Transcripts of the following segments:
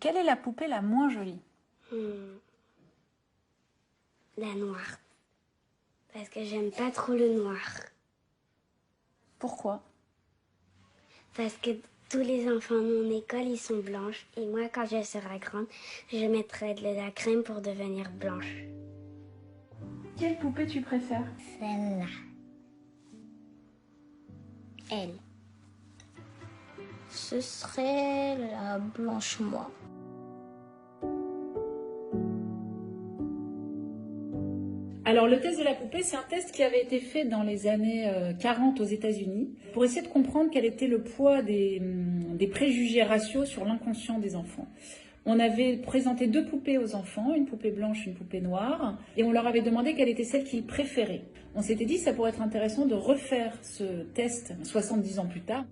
Quelle est la poupée la moins jolie? La noire. Parce que j'aime pas trop le noir. Pourquoi? Parce que tous les enfants de mon école, ils sont blanches. Et moi, quand je serai grande, je mettrai de la crème pour devenir blanche. Quelle poupée tu préfères? Celle-là. Elle. Ce serait la blanche moi. Alors le test de la poupée, c'est un test qui avait été fait dans les années 40 aux États-Unis pour essayer de comprendre quel était le poids des préjugés raciaux sur l'inconscient des enfants. On avait présenté 2 poupées aux enfants, une poupée blanche, une poupée noire, et on leur avait demandé quelle était celle qu'ils préféraient. On s'était dit que ça pourrait être intéressant de refaire ce test 70 ans plus tard.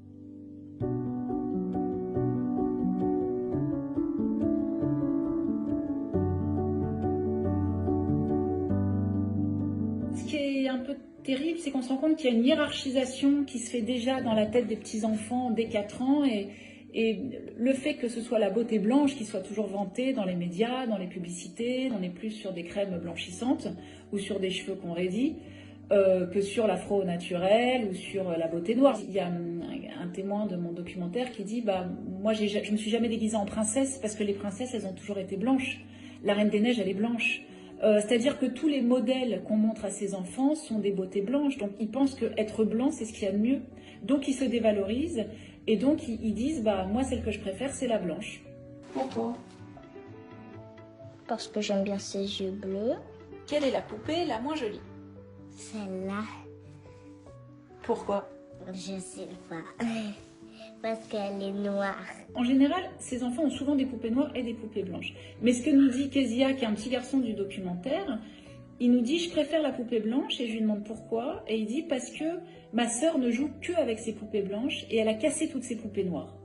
Ce qui est un peu terrible, c'est qu'on se rend compte qu'il y a une hiérarchisation qui se fait déjà dans la tête des petits-enfants dès 4 ans, et le fait que ce soit la beauté blanche qui soit toujours vantée dans les médias, dans les publicités, on est plus sur des crèmes blanchissantes ou sur des cheveux qu'on raidit que sur l'afro naturel ou sur la beauté noire. Il y a un témoin de mon documentaire qui dit moi je me suis jamais déguisée en princesse parce que les princesses elles ont toujours été blanches. La Reine des Neiges elle est blanche. C'est-à-dire que tous les modèles qu'on montre à ses enfants sont des beautés blanches. Donc ils pensent qu'être blanc c'est ce qu'il y a de mieux. Donc ils se dévalorisent et donc ils disent moi celle que je préfère c'est la blanche. Pourquoi? Parce que j'aime bien ses yeux bleus. Quelle est la poupée la moins jolie? Celle-là. Pourquoi? Je sais pas. Parce qu'elle est noire. En général, ces enfants ont souvent des poupées noires et des poupées blanches. Mais ce que nous dit Kezia, qui est un petit garçon du documentaire, il nous dit « je préfère la poupée blanche » et je lui demande pourquoi. Et il dit « parce que ma sœur ne joue que avec ses poupées blanches et elle a cassé toutes ses poupées noires ».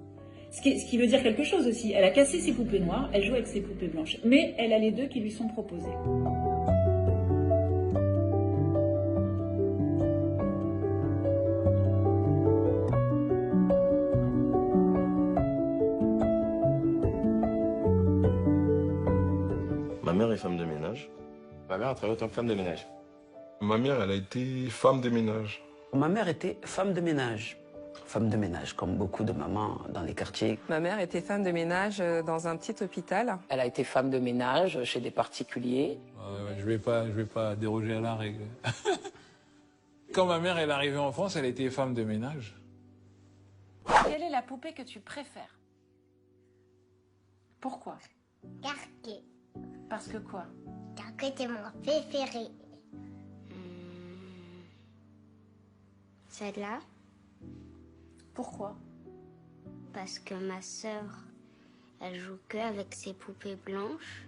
Ce qui veut dire quelque chose aussi. Elle a cassé ses poupées noires, elle joue avec ses poupées blanches. Mais elle a les 2 qui lui sont proposées. Ma mère est femme de ménage. Ma mère a travaillé en tant que femme de ménage. Ma mère, elle a été femme de ménage. Ma mère était femme de ménage. Femme de ménage, comme beaucoup de mamans dans les quartiers. Ma mère était femme de ménage dans un petit hôpital. Elle a été femme de ménage chez des particuliers. Je vais pas déroger à la règle. Quand ma mère est arrivée en France, elle était femme de ménage. Quelle est la poupée que tu préfères? Pourquoi? Carquet. Parce que quoi? Carquet est mon préféré. Celle-là. Pourquoi? Parce que ma sœur, elle joue que avec ses poupées blanches.